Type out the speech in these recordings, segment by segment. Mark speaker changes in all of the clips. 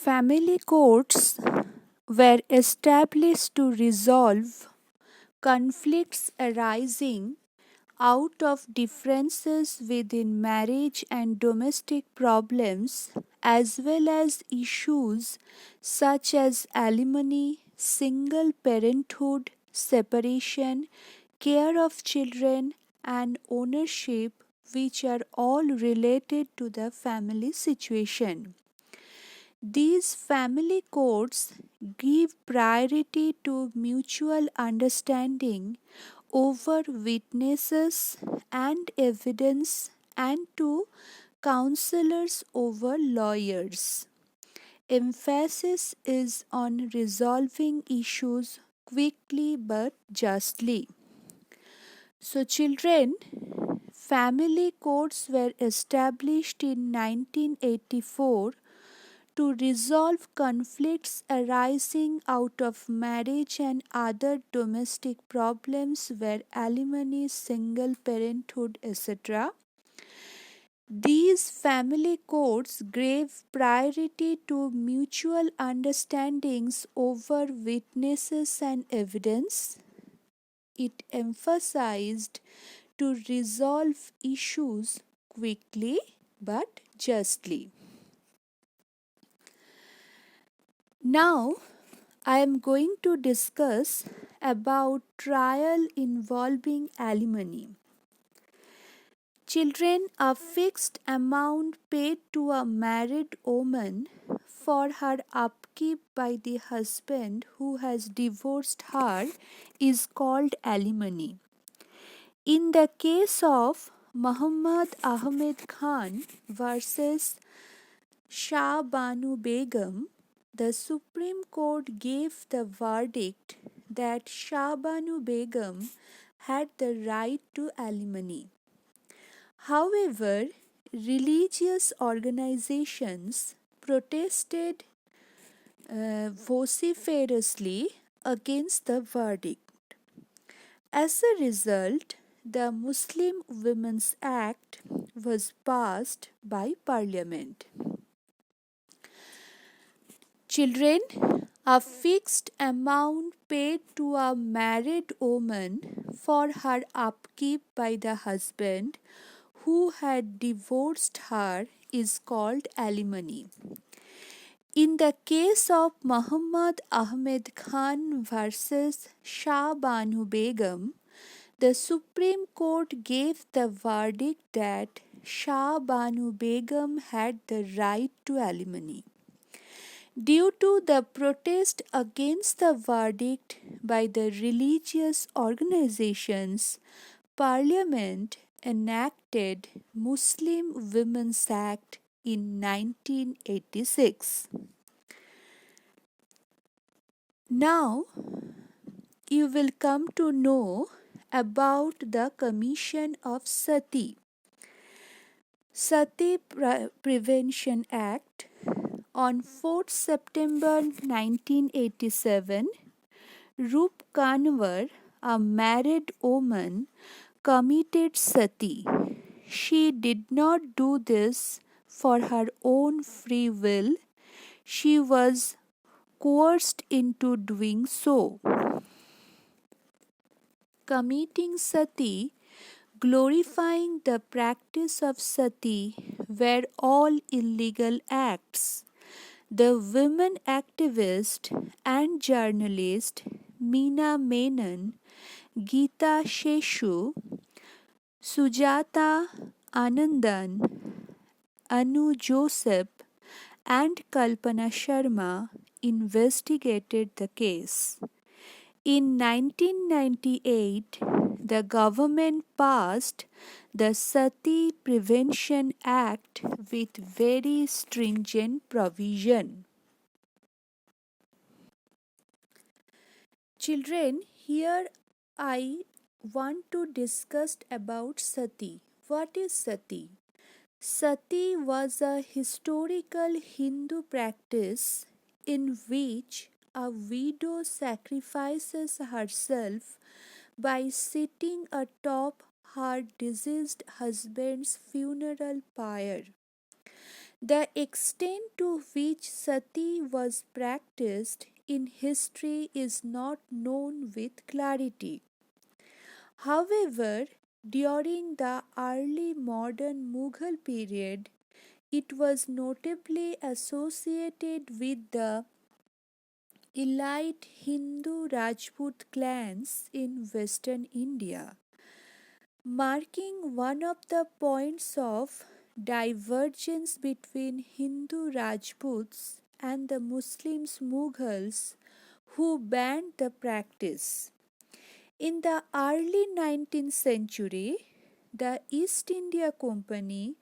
Speaker 1: Family courts were established to resolve conflicts arising out of differences within marriage and domestic problems, as well as issues such as alimony, single parenthood, separation, care of children, and ownership, which are all related to the family situation. These family courts give priority to mutual understanding over witnesses and evidence and to counselors over lawyers. Emphasis is on resolving issues quickly but justly. So, children, family courts were established in 1984 to resolve conflicts arising out of marriage and other domestic problems where alimony, single parenthood, etc. These family courts gave priority to mutual understandings over witnesses and evidence. It emphasized to resolve issues quickly but justly. Now, I am going to discuss about trial involving alimony. Children, a fixed amount paid to a married woman for her upkeep by the husband who has divorced her is called alimony. In the case of Muhammad Ahmed Khan versus Shah Banu Begum, the Supreme Court gave the verdict that Shah Banu Begum had the right to alimony. However, religious organizations protested vociferously against the verdict. As a result, the Muslim Women's Act was passed by Parliament. Children, a fixed amount paid to a married woman for her upkeep by the husband who had divorced her is called alimony. In the case of Muhammad Ahmed Khan versus Shah Banu Begum, the Supreme Court gave the verdict that Shah Banu Begum had the right to alimony. Due to the protest against the verdict by the religious organizations, Parliament enacted Muslim Women's Act in 1986. Now you will come to know about the Commission of Sati. Satya Prevention Act on 4th September 1987, Rup Kanwar, a married woman, committed sati. She did not do this for her own free will. She was coerced into doing so. Committing sati, glorifying the practice of sati, were all illegal acts. The women activist and journalist Meena Menon, Geeta Sheshu, Sujata Anandan, Anu Joseph, and Kalpana Sharma investigated the case. In 1998, the government passed the Sati Prevention Act with very stringent provision. Children, here I want to discuss about sati. What is sati? Sati was a historical Hindu practice in which a widow sacrifices herself by sitting atop her deceased husband's funeral pyre. The extent to which sati was practiced in history is not known with clarity. However, during the early modern Mughal period, it was notably associated with the elite Hindu Rajput clans in western India, marking one of the points of divergence between Hindu Rajputs and the Muslims Mughals who banned the practice. In the early 19th century, the East India Company,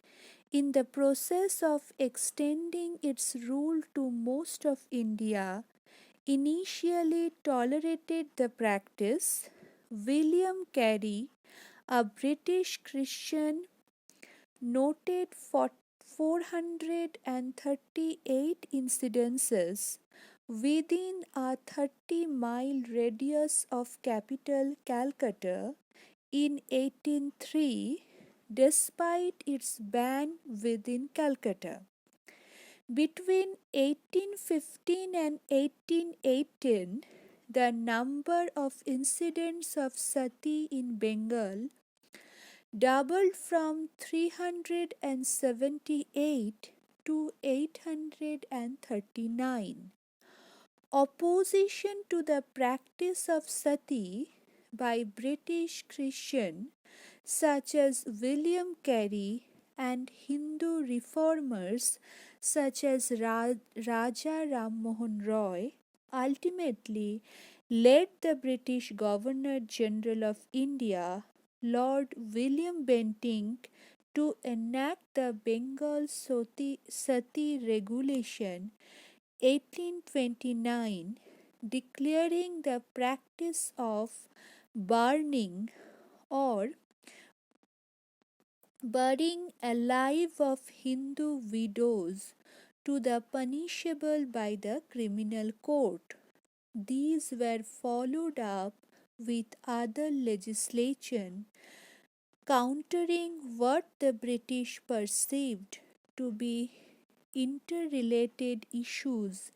Speaker 1: in the process of extending its rule to most of India, initially tolerated the practice. William Carey, a British Christian, noted for 438 incidences within a 30-mile radius of capital Calcutta in 1803, despite its ban within Calcutta. Between 1815 and 1818, the number of incidents of sati in Bengal doubled from 378 to 839. Opposition to the practice of sati by British Christians such as William Carey and Hindu reformers such as Raja Ram Mohan Roy ultimately led the British Governor General of India, Lord William Bentinck, to enact the Bengal Sati Regulation 1829, declaring the practice of burning or burying alive of Hindu widows to the punishable by the criminal court. These were followed up with other legislation countering what the British perceived to be interrelated issues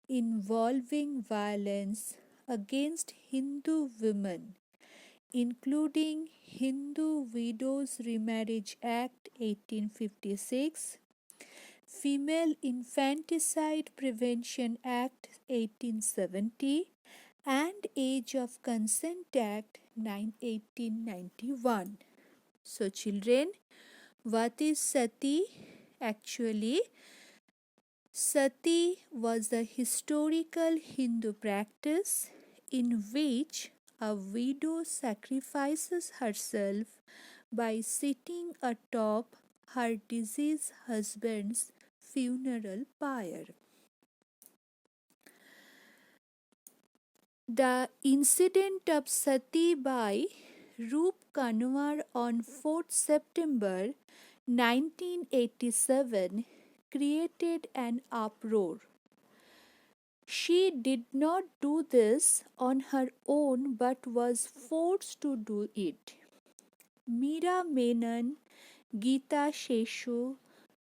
Speaker 1: involving violence against Hindu women, including Hindu Widows Remarriage Act 1856, Female Infanticide Prevention Act 1870, and Age of Consent Act 1891. So, children, what is sati? Actually, sati was a historical Hindu practice in which a widow sacrifices herself by sitting atop her deceased husband's funeral pyre. The incident of Sati by Roop Kanwar on 4th September 1987 created an uproar. She did not do this on her own but was forced to do it. Meera Menon, Geeta Sheshu,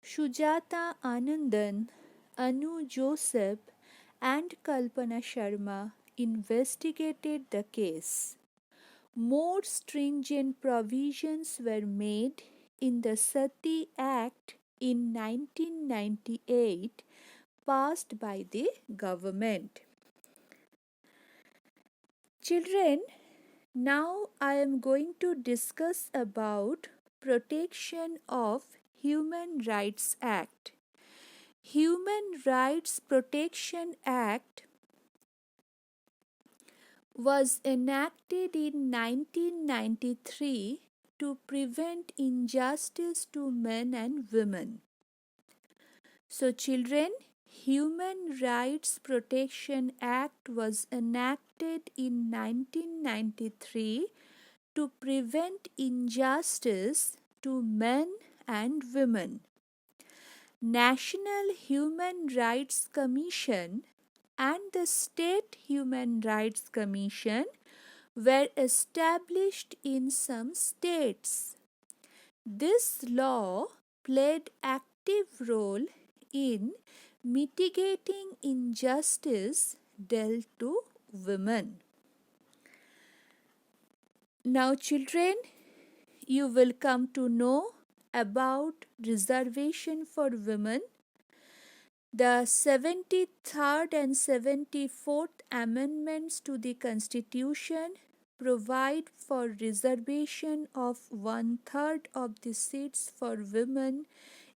Speaker 1: Sujata Anandan, Anu Joseph, and Kalpana Sharma investigated the case. More stringent provisions were made in the Sati Act in 1998, passed by the government. Children, now I am going to discuss about Protection of Human Rights Act. Human Rights Protection Act was enacted in 1993 to prevent injustice to men and women. So, children, Human Rights Protection Act was enacted in 1993 to prevent injustice to men and women. National Human Rights Commission and the State Human Rights Commission were established in some states. This law played active role in mitigating injustice dealt to women. Now, children, you will come to know about reservation for women. The 73rd and 74th Amendments to the Constitution provide for reservation of one third of the seats for women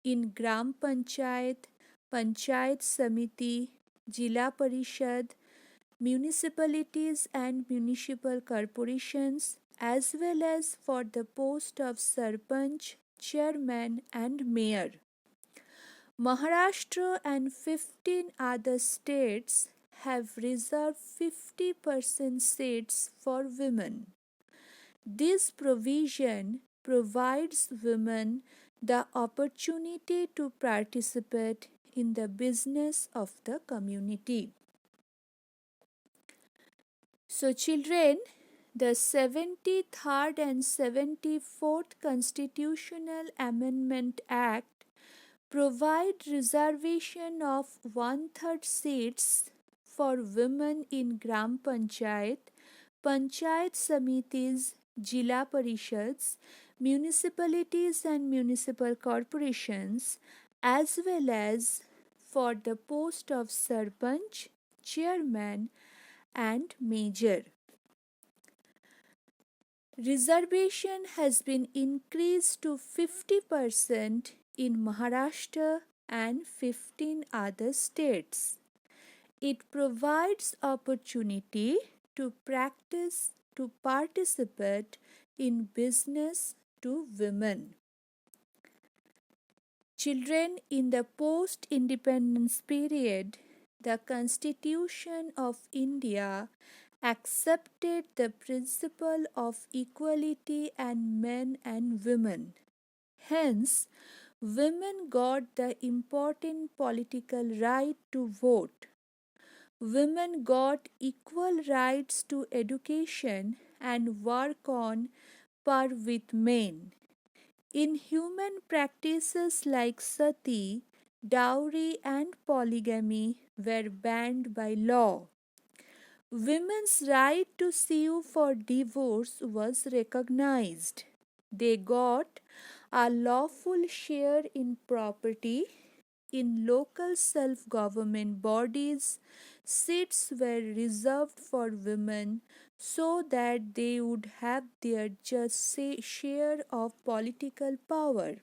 Speaker 1: in Gram Panchayat, Panchayat Samiti, Jila Parishad, municipalities and municipal corporations, as well as for the post of Sarpanch, Chairman, and Mayor. Maharashtra and 15 other states have reserved 50% seats for women. This provision provides women the opportunity to participate in the business of the community. So, children, the 73rd and 74th Constitutional Amendment Act provide reservation of one third seats for women in Gram Panchayat, Panchayat Samitis, Jila Parishads, municipalities and municipal corporations, as well as for the post of Sarpanch, Chairman, and Major. Reservation has been increased to 50% in Maharashtra and 15 other states. It provides opportunity to participate in business to women. Children, in the post-independence period, the Constitution of India accepted the principle of equality and men and women. Hence, women got the important political right to vote. Women got equal rights to education and work on par with men. Inhuman practices like sati, dowry, and polygamy were banned by law. Women's right to sue for divorce was recognized. They got a lawful share in property. In local self-government bodies, seats were reserved for women so that they would have their just share of political power.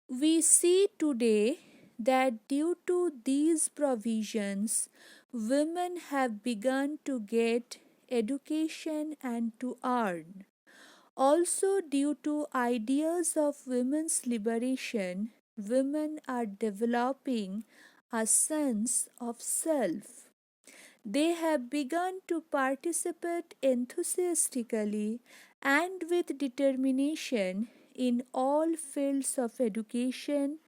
Speaker 1: We see today that due to these provisions, women have begun to get education and to earn. Also, due to ideas of women's liberation, women are developing a sense of self. They have begun to participate enthusiastically and with determination in all fields of education,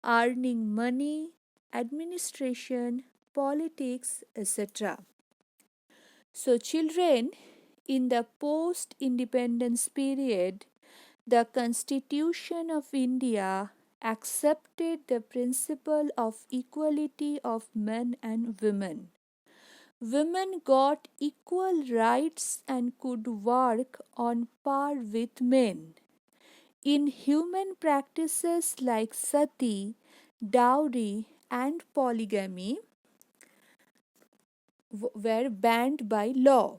Speaker 1: earning money, administration, politics, etc. So, children, in the post-independence period, the Constitution of India accepted the principle of equality of men and women. Women got equal rights and could work on par with men. Inhuman practices like sati, dowry, and polygamy were banned by law.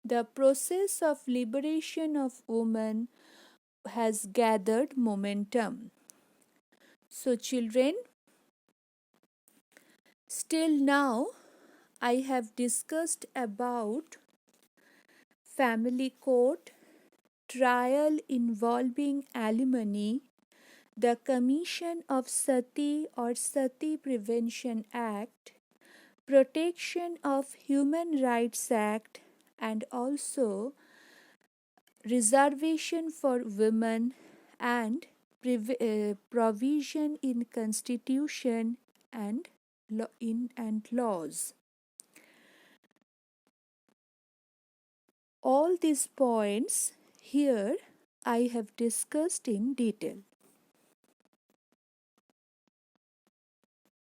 Speaker 1: The process of liberation of women has gathered momentum. So, children, still now I have discussed about family court, trial involving alimony, the Commission of Sati or Sati Prevention Act, Protection of Human Rights Act, and also reservation for women and provision in constitution and laws. All these points here I have discussed in detail.